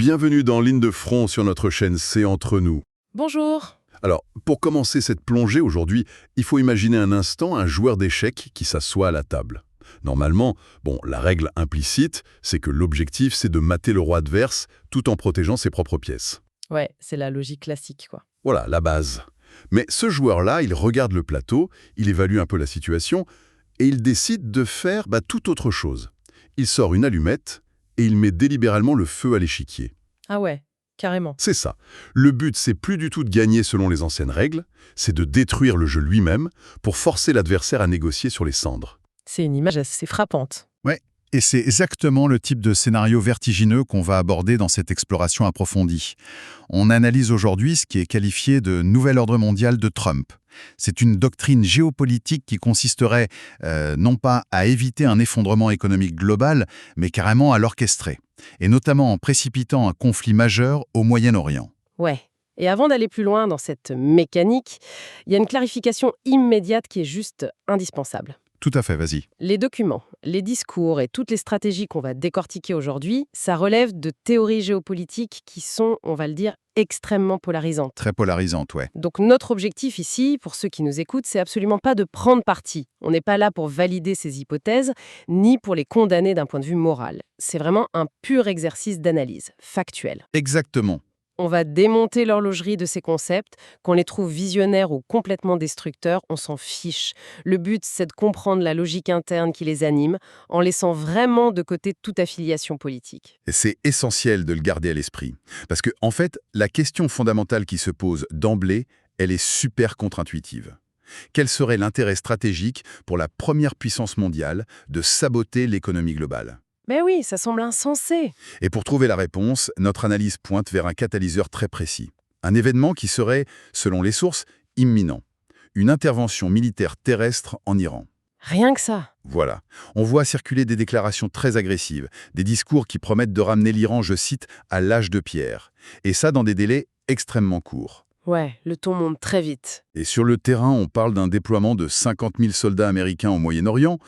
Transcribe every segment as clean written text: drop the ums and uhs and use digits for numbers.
Bienvenue dans Ligne de front sur notre chaîne C'est entre nous. Bonjour. Alors, pour commencer cette plongée aujourd'hui, il faut imaginer un instant un joueur d'échecs qui s'assoit à la table. Normalement, la règle implicite, c'est que l'objectif, c'est de mater le roi adverse tout en protégeant ses propres pièces. Ouais, c'est la logique classique, quoi. Voilà, la base. Mais ce joueur-là, il regarde le plateau, il évalue un peu la situation, et il décide de faire tout autre chose. Il sort une allumette et il met délibérément le feu à l'échiquier. Ah ouais, carrément. C'est ça. Le but, c'est plus du tout de gagner selon les anciennes règles, c'est de détruire le jeu lui-même pour forcer l'adversaire à négocier sur les cendres. C'est une image assez frappante. Ouais, et c'est exactement le type de scénario vertigineux qu'on va aborder dans cette exploration approfondie. On analyse aujourd'hui ce qui est qualifié de nouvel ordre mondial de Trump. C'est une doctrine géopolitique qui consisterait non pas à éviter un effondrement économique global, mais carrément à l'orchestrer, et notamment en précipitant un conflit majeur au Moyen-Orient. Ouais. Et avant d'aller plus loin dans cette mécanique, il y a une clarification immédiate qui est juste indispensable. Tout à fait, vas-y. Les documents, les discours et toutes les stratégies qu'on va décortiquer aujourd'hui, ça relève de théories géopolitiques qui sont, on va le dire, extrêmement polarisantes. Très polarisante, ouais. Donc notre objectif ici, pour ceux qui nous écoutent, c'est absolument pas de prendre parti. On n'est pas là pour valider ces hypothèses, ni pour les condamner d'un point de vue moral. C'est vraiment un pur exercice d'analyse, factuel. Exactement. On va démonter l'horlogerie de ces concepts, qu'on les trouve visionnaires ou complètement destructeurs, on s'en fiche. Le but, c'est de comprendre la logique interne qui les anime, en laissant vraiment de côté toute affiliation politique. Et c'est essentiel de le garder à l'esprit. Parce que, en fait, la question fondamentale qui se pose d'emblée, elle est super contre-intuitive. Quel serait l'intérêt stratégique pour la première puissance mondiale de saboter l'économie globale ? Mais oui, ça semble insensé. Et pour trouver la réponse, notre analyse pointe vers un catalyseur très précis. Un événement qui serait, selon les sources, imminent. Une intervention militaire terrestre en Iran. Rien que ça. Voilà. On voit circuler des déclarations très agressives, des discours qui promettent de ramener l'Iran, je cite, à l'âge de pierre. Et ça dans des délais extrêmement courts. Ouais, le ton monte très vite. Et sur le terrain, on parle d'un déploiement de 50 000 soldats américains au Moyen-Orient.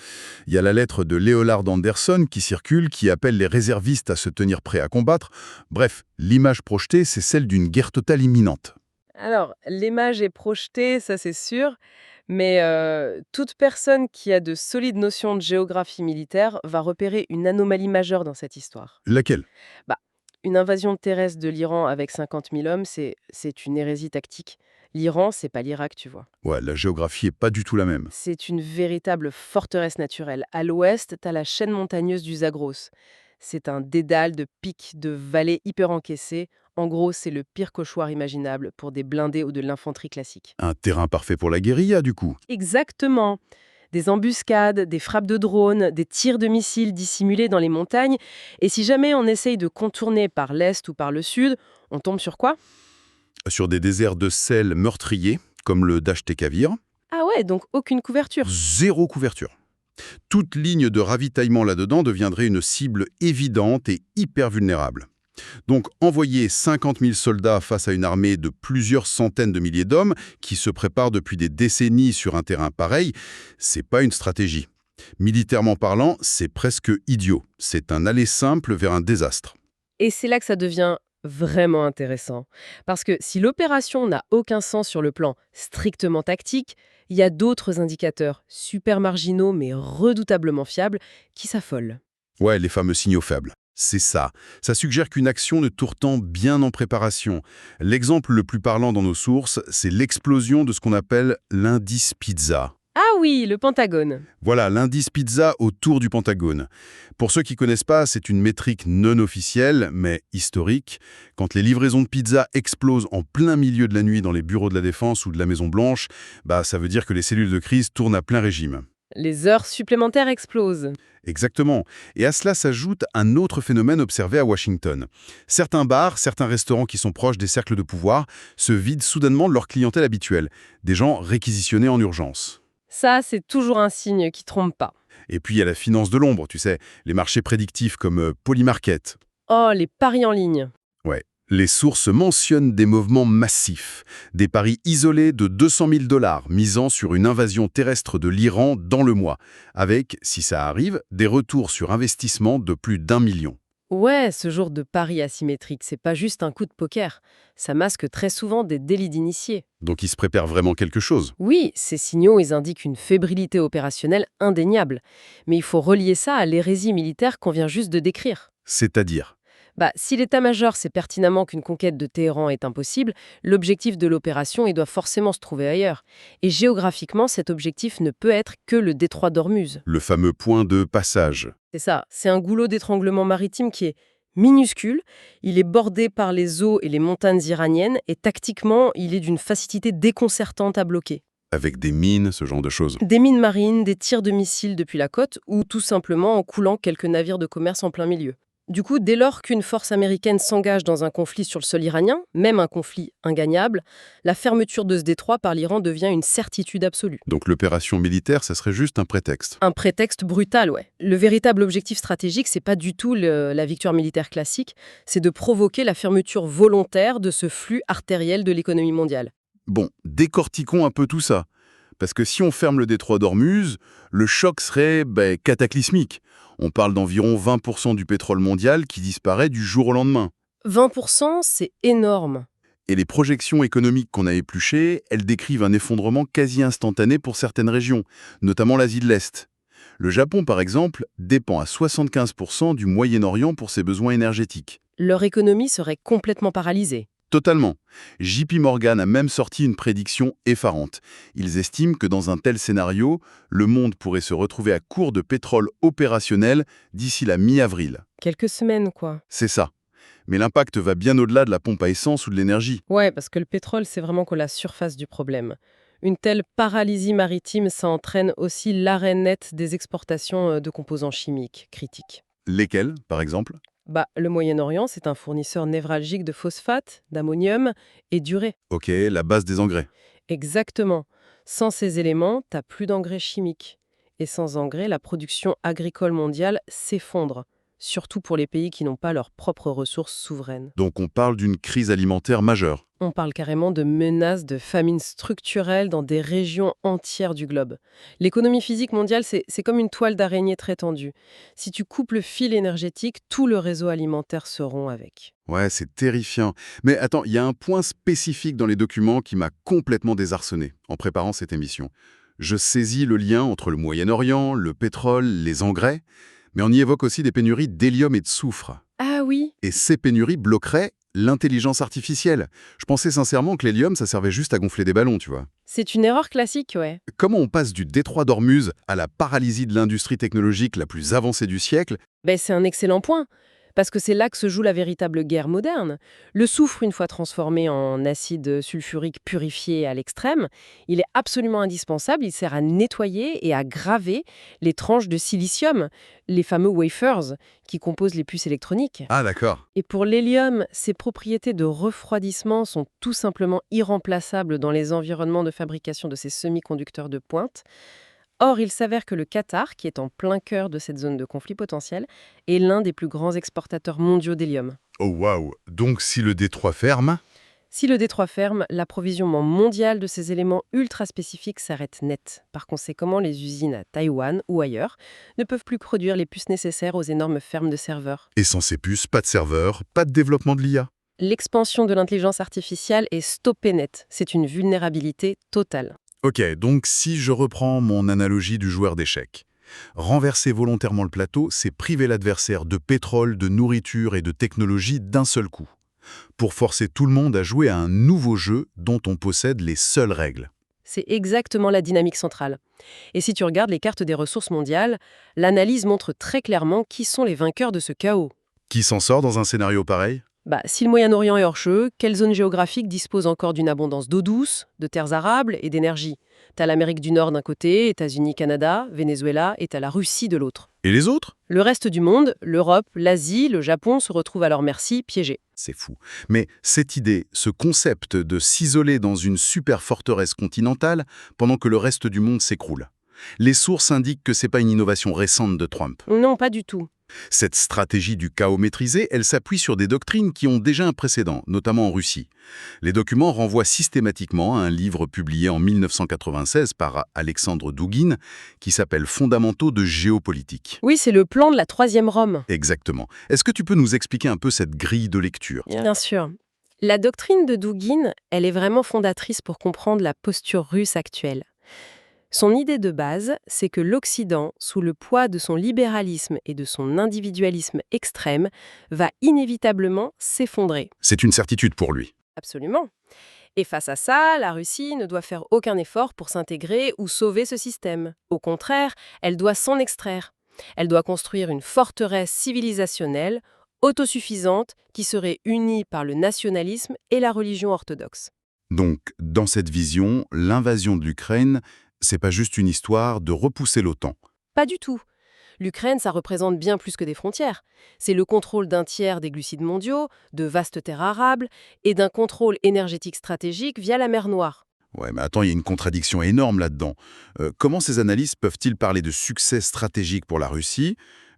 Il y a la lettre de Leonard Anderson qui circule, qui appelle les réservistes à se tenir prêts à combattre. Bref, l'image projetée, c'est celle d'une guerre totale imminente. Alors, l'image est projetée, ça c'est sûr, mais toute personne qui a de solides notions de géographie militaire va repérer une anomalie majeure dans cette histoire. Laquelle ? Une invasion terrestre de l'Iran avec 50 000 hommes, c'est une hérésie tactique. L'Iran, c'est pas l'Irak, tu vois. Ouais, la géographie est pas du tout la même. C'est une véritable forteresse naturelle. À l'ouest, t'as la chaîne montagneuse du Zagros. C'est un dédale de pics, de vallées hyper encaissées. En gros, c'est le pire cauchemar imaginable pour des blindés ou de l'infanterie classique. Un terrain parfait pour la guérilla, du coup. Exactement. Des embuscades, des frappes de drones, des tirs de missiles dissimulés dans les montagnes. Et si jamais on essaye de contourner par l'est ou par le sud, on tombe sur quoi ? Sur des déserts de sel meurtriers, comme le Dasht-e-Kavir. Ah ouais, donc aucune couverture. Zéro couverture. Toute ligne de ravitaillement là-dedans deviendrait une cible évidente et hyper vulnérable. Donc envoyer 50 000 soldats face à une armée de plusieurs centaines de milliers d'hommes qui se préparent depuis des décennies sur un terrain pareil, c'est pas une stratégie. Militairement parlant, c'est presque idiot. C'est un aller simple vers un désastre. Et c'est là que ça devient vraiment intéressant. Parce que si l'opération n'a aucun sens sur le plan strictement tactique, il y a d'autres indicateurs, super marginaux mais redoutablement fiables, qui s'affolent. Ouais, les fameux signaux faibles. C'est ça. Ça suggère qu'une action ne tourne bien en préparation. L'exemple le plus parlant dans nos sources, c'est l'explosion de ce qu'on appelle l'indice pizza. Ah oui, le Pentagone. Voilà, l'indice pizza autour du Pentagone. Pour ceux qui ne connaissent pas, c'est une métrique non officielle, mais historique. Quand les livraisons de pizza explosent en plein milieu de la nuit dans les bureaux de la Défense ou de la Maison-Blanche, ça veut dire que les cellules de crise tournent à plein régime. Les heures supplémentaires explosent. Exactement. Et à cela s'ajoute un autre phénomène observé à Washington. Certains bars, certains restaurants qui sont proches des cercles de pouvoir se vident soudainement de leur clientèle habituelle, des gens réquisitionnés en urgence. Ça, c'est toujours un signe qui trompe pas. Et puis il y a la finance de l'ombre, tu sais, les marchés prédictifs comme Polymarket. Oh, les paris en ligne. Ouais. Les sources mentionnent des mouvements massifs, des paris isolés de 200 000 $ misant sur une invasion terrestre de l'Iran dans le mois, avec, si ça arrive, des retours sur investissement de plus d'1 million. Ouais, ce genre de pari asymétrique, c'est pas juste un coup de poker. Ça masque très souvent des délits d'initiés. Donc il se prépare vraiment quelque chose. Oui, ces signaux, ils indiquent une fébrilité opérationnelle indéniable. Mais il faut relier ça à l'hérésie militaire qu'on vient juste de décrire. C'est-à-dire? Si l'état-major sait pertinemment qu'une conquête de Téhéran est impossible, l'objectif de l'opération, il doit forcément se trouver ailleurs. Et géographiquement, cet objectif ne peut être que le détroit d'Ormuz. Le fameux point de passage. C'est ça, c'est un goulot d'étranglement maritime qui est minuscule, il est bordé par les eaux et les montagnes iraniennes, et tactiquement, il est d'une facilité déconcertante à bloquer. Avec des mines, ce genre de choses. Des mines marines, des tirs de missiles depuis la côte, ou tout simplement en coulant quelques navires de commerce en plein milieu. Du coup, dès lors qu'une force américaine s'engage dans un conflit sur le sol iranien, même un conflit ingagnable, la fermeture de ce détroit par l'Iran devient une certitude absolue. Donc l'opération militaire, ça serait juste un prétexte. Un prétexte brutal, ouais. Le véritable objectif stratégique, c'est pas du tout la victoire militaire classique, c'est de provoquer la fermeture volontaire de ce flux artériel de l'économie mondiale. Bon, décortiquons un peu tout ça. Parce que si on ferme le détroit d'Ormuz, le choc serait cataclysmique. On parle d'environ 20% du pétrole mondial qui disparaît du jour au lendemain. 20%, c'est énorme. Et les projections économiques qu'on a épluchées, elles décrivent un effondrement quasi instantané pour certaines régions, notamment l'Asie de l'Est. Le Japon, par exemple, dépend à 75% du Moyen-Orient pour ses besoins énergétiques. Leur économie serait complètement paralysée. Totalement. JP Morgan a même sorti une prédiction effarante. Ils estiment que dans un tel scénario, le monde pourrait se retrouver à court de pétrole opérationnel d'ici la mi-avril. Quelques semaines, quoi. C'est ça. Mais l'impact va bien au-delà de la pompe à essence ou de l'énergie. Ouais, parce que le pétrole, c'est vraiment que la surface du problème. Une telle paralysie maritime, ça entraîne aussi l'arrêt net des exportations de composants chimiques critiques. Lesquels, par exemple? Le Moyen-Orient, c'est un fournisseur névralgique de phosphate, d'ammonium et d'urée. Ok, la base des engrais. Exactement. Sans ces éléments, t'as plus d'engrais chimiques. Et sans engrais, la production agricole mondiale s'effondre, surtout pour les pays qui n'ont pas leurs propres ressources souveraines. Donc on parle d'une crise alimentaire majeure. On parle carrément de menaces de famine structurelle dans des régions entières du globe. L'économie physique mondiale, c'est comme une toile d'araignée très tendue. Si tu coupes le fil énergétique, tout le réseau alimentaire se rompt avec. Ouais, c'est terrifiant. Mais attends, il y a un point spécifique dans les documents qui m'a complètement désarçonné en préparant cette émission. Je saisis le lien entre le Moyen-Orient, le pétrole, les engrais, mais on y évoque aussi des pénuries d'hélium et de soufre. Ah oui. Et ces pénuries bloqueraient l'intelligence artificielle. Je pensais sincèrement que l'hélium, ça servait juste à gonfler des ballons, tu vois. C'est une erreur classique, ouais. Comment on passe du détroit d'Ormuz à la paralysie de l'industrie technologique la plus avancée du siècle? C'est un excellent point. Parce que c'est là que se joue la véritable guerre moderne. Le soufre, une fois transformé en acide sulfurique purifié à l'extrême, il est absolument indispensable. Il sert à nettoyer et à graver les tranches de silicium, les fameux wafers qui composent les puces électroniques. Ah d'accord. Et pour l'hélium, ses propriétés de refroidissement sont tout simplement irremplaçables dans les environnements de fabrication de ces semi-conducteurs de pointe. Or, il s'avère que le Qatar, qui est en plein cœur de cette zone de conflit potentiel, est l'un des plus grands exportateurs mondiaux d'hélium. Oh waouh. Donc si le détroit ferme? Si le détroit ferme, l'approvisionnement mondial de ces éléments ultra spécifiques s'arrête net. Par conséquent, les usines à Taïwan ou ailleurs ne peuvent plus produire les puces nécessaires aux énormes fermes de serveurs. Et sans ces puces, pas de serveurs, pas de développement de l'IA. L'expansion de l'intelligence artificielle est stoppée net. C'est une vulnérabilité totale. Ok, donc si je reprends mon analogie du joueur d'échecs, renverser volontairement le plateau, c'est priver l'adversaire de pétrole, de nourriture et de technologie d'un seul coup, pour forcer tout le monde à jouer à un nouveau jeu dont on possède les seules règles. C'est exactement la dynamique centrale. Et si tu regardes les cartes des ressources mondiales, l'analyse montre très clairement qui sont les vainqueurs de ce chaos. Qui s'en sort dans un scénario pareil? Si le Moyen-Orient est hors jeu, quelle zone géographique dispose encore d'une abondance d'eau douce, de terres arables et d'énergie? T'as l'Amérique du Nord d'un côté, États-Unis, Canada, Venezuela, et t'as la Russie de l'autre. Et les autres? Le reste du monde, l'Europe, l'Asie, le Japon se retrouvent à leur merci, piégés. C'est fou. Mais cette idée, ce concept de s'isoler dans une super forteresse continentale pendant que le reste du monde s'écroule, Les sources indiquent que c'est pas une innovation récente de Trump. Non, pas du tout. Cette stratégie du chaos maîtrisé, elle s'appuie sur des doctrines qui ont déjà un précédent, notamment en Russie. Les documents renvoient systématiquement à un livre publié en 1996 par Alexandre Douguine, qui s'appelle Fondamentaux de géopolitique. Oui, c'est le plan de la troisième Rome. Exactement. Est-ce que tu peux nous expliquer un peu cette grille de lecture? Bien sûr. La doctrine de Douguine, elle est vraiment fondatrice pour comprendre la posture russe actuelle. Son idée de base, c'est que l'Occident, sous le poids de son libéralisme et de son individualisme extrême, va inévitablement s'effondrer. C'est une certitude pour lui. Absolument. Et face à ça, la Russie ne doit faire aucun effort pour s'intégrer ou sauver ce système. Au contraire, elle doit s'en extraire. Elle doit construire une forteresse civilisationnelle, autosuffisante, qui serait unie par le nationalisme et la religion orthodoxe. Donc, dans cette vision, l'invasion de l'Ukraine, c'est pas juste une histoire de repousser l'OTAN. Pas du tout. L'Ukraine, ça représente bien plus que des frontières. C'est le contrôle d'un tiers des glucides mondiaux, de vastes terres arables et d'un contrôle énergétique stratégique via la mer Noire. Ouais, mais attends, il y a une contradiction énorme là-dedans. Comment ces analystes peuvent-ils parler de succès stratégique pour la Russie?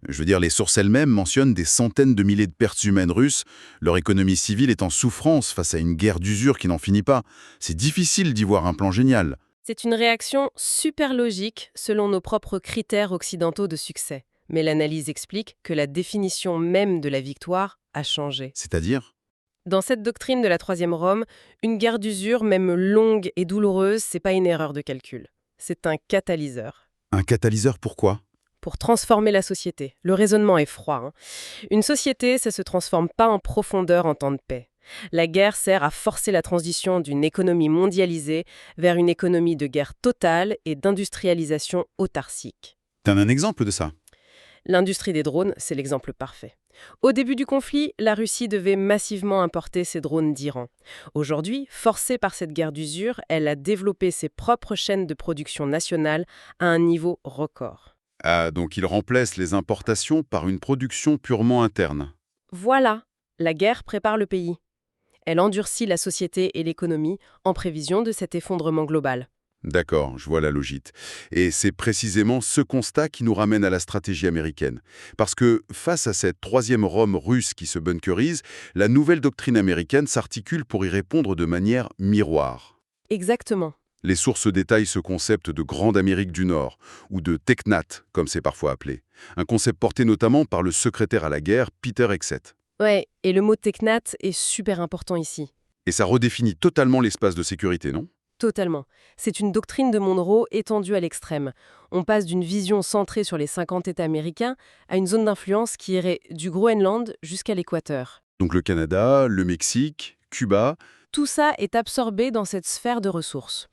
Je veux dire, les sources elles-mêmes mentionnent des centaines de milliers de pertes humaines russes. Leur économie civile est en souffrance face à une guerre d'usure qui n'en finit pas. C'est difficile d'y voir un plan génial. C'est une réaction super logique selon nos propres critères occidentaux de succès. Mais l'analyse explique que la définition même de la victoire a changé. C'est-à-dire? Dans cette doctrine de la troisième Rome, une guerre d'usure, même longue et douloureuse, c'est pas une erreur de calcul. C'est un catalyseur. Un catalyseur, pourquoi? Pour transformer la société. Le raisonnement est froid, hein. Une société, ça se transforme pas en profondeur en temps de paix. La guerre sert à forcer la transition d'une économie mondialisée vers une économie de guerre totale et d'industrialisation autarcique. T'as un exemple de ça? L'industrie des drones, c'est l'exemple parfait. Au début du conflit, la Russie devait massivement importer ses drones d'Iran. Aujourd'hui, forcée par cette guerre d'usure, elle a développé ses propres chaînes de production nationales à un niveau record. Ah, donc ils remplacent les importations par une production purement interne. Voilà, la guerre prépare le pays. Elle endurcit la société et l'économie en prévision de cet effondrement global. D'accord, je vois la logique. Et c'est précisément ce constat qui nous ramène à la stratégie américaine. Parce que face à cette troisième Rome russe qui se bunkerise, la nouvelle doctrine américaine s'articule pour y répondre de manière miroir. Exactement. Les sources détaillent ce concept de Grande Amérique du Nord, ou de Technat, comme c'est parfois appelé. Un concept porté notamment par le secrétaire à la guerre, Peter Hegseth. Ouais, et le mot technat est super important ici. Et ça redéfinit totalement l'espace de sécurité, non? Totalement. C'est une doctrine de Monroe étendue à l'extrême. On passe d'une vision centrée sur les 50 États américains à une zone d'influence qui irait du Groenland jusqu'à l'Équateur. Donc le Canada, le Mexique, Cuba. Tout ça est absorbé dans cette sphère de ressources.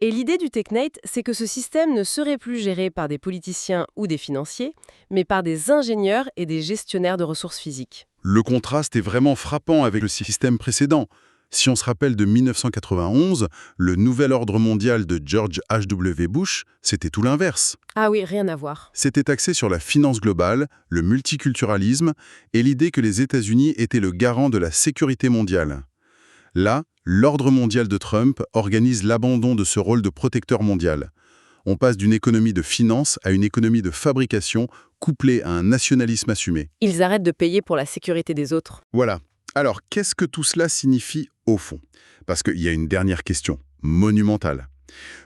Et l'idée du Technate, c'est que ce système ne serait plus géré par des politiciens ou des financiers, mais par des ingénieurs et des gestionnaires de ressources physiques. Le contraste est vraiment frappant avec le système précédent. Si on se rappelle de 1991, le nouvel ordre mondial de George H.W. Bush, c'était tout l'inverse. Ah oui, rien à voir. C'était axé sur la finance globale, le multiculturalisme et l'idée que les États-Unis étaient le garant de la sécurité mondiale. Là, l'ordre mondial de Trump organise l'abandon de ce rôle de protecteur mondial. On passe d'une économie de finance à une économie de fabrication couplée à un nationalisme assumé. Ils arrêtent de payer pour la sécurité des autres. Voilà. Alors, qu'est-ce que tout cela signifie au fond? Parce qu'il y a une dernière question, monumentale.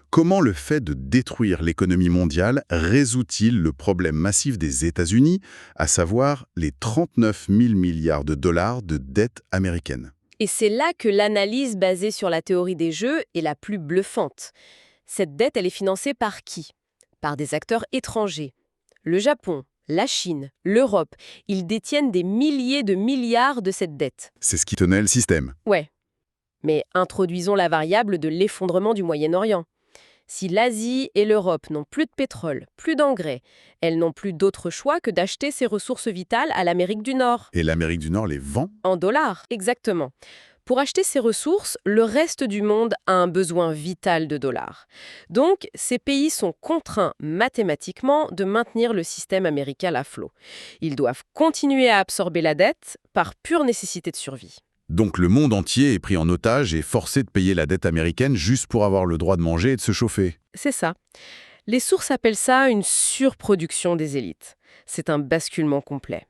Comment le fait de détruire l'économie mondiale résout-il le problème massif des États-Unis, à savoir les 39 000 milliards de dollars de dette américaine? Et c'est là que l'analyse basée sur la théorie des jeux est la plus bluffante. Cette dette, elle est financée par qui? Par des acteurs étrangers. Le Japon, la Chine, l'Europe, ils détiennent des milliers de milliards de cette dette. C'est ce qui tenait le système. Ouais. Mais introduisons la variable de l'effondrement du Moyen-Orient. Si l'Asie et l'Europe n'ont plus de pétrole, plus d'engrais, elles n'ont plus d'autre choix que d'acheter ces ressources vitales à l'Amérique du Nord. Et l'Amérique du Nord les vend? En dollars, exactement. Pour acheter ces ressources, le reste du monde a un besoin vital de dollars. Donc, ces pays sont contraints mathématiquement de maintenir le système américain à flot. Ils doivent continuer à absorber la dette par pure nécessité de survie. Donc le monde entier est pris en otage et forcé de payer la dette américaine juste pour avoir le droit de manger et de se chauffer. C'est ça. Les sources appellent ça une surproduction des élites. C'est un basculement complet.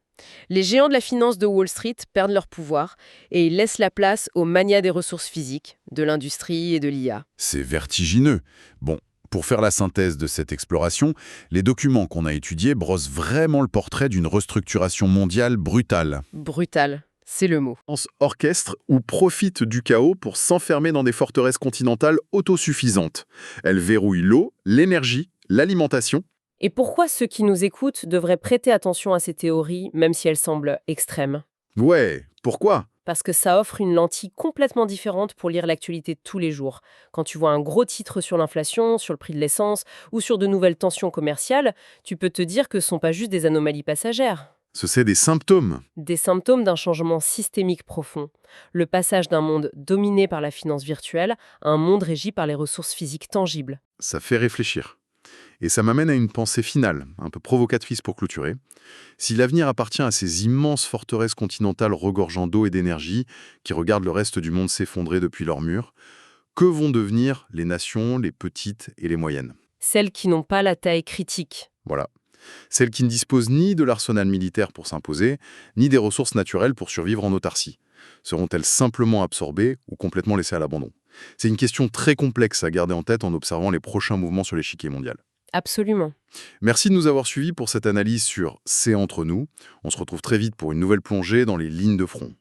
Les géants de la finance de Wall Street perdent leur pouvoir et ils laissent la place aux manias des ressources physiques, de l'industrie et de l'IA. C'est vertigineux. Bon, pour faire la synthèse de cette exploration, les documents qu'on a étudiés brossent vraiment le portrait d'une restructuration mondiale brutale. Brutal, c'est le mot. Orchestre ou profite du chaos pour s'enfermer dans des forteresses continentales autosuffisantes. Elles verrouillent l'eau, l'énergie, l'alimentation. Et pourquoi ceux qui nous écoutent devraient prêter attention à ces théories, même si elles semblent extrêmes? Ouais, pourquoi? Parce que ça offre une lentille complètement différente pour lire l'actualité de tous les jours. Quand tu vois un gros titre sur l'inflation, sur le prix de l'essence ou sur de nouvelles tensions commerciales, tu peux te dire que ce ne sont pas juste des anomalies passagères. C'est des symptômes. Des symptômes d'un changement systémique profond. Le passage d'un monde dominé par la finance virtuelle à un monde régi par les ressources physiques tangibles. Ça fait réfléchir. Et ça m'amène à une pensée finale, un peu provocatrice pour clôturer. Si l'avenir appartient à ces immenses forteresses continentales regorgeant d'eau et d'énergie, qui regardent le reste du monde s'effondrer depuis leurs murs, que vont devenir les nations, les petites et les moyennes? Celles qui n'ont pas la taille critique. Voilà. Celles qui ne disposent ni de l'arsenal militaire pour s'imposer, ni des ressources naturelles pour survivre en autarcie. Seront-elles simplement absorbées ou complètement laissées à l'abandon? C'est une question très complexe à garder en tête en observant les prochains mouvements sur l'échiquier mondial. Absolument. Merci de nous avoir suivis pour cette analyse sur C'est entre nous. On se retrouve très vite pour une nouvelle plongée dans les lignes de front.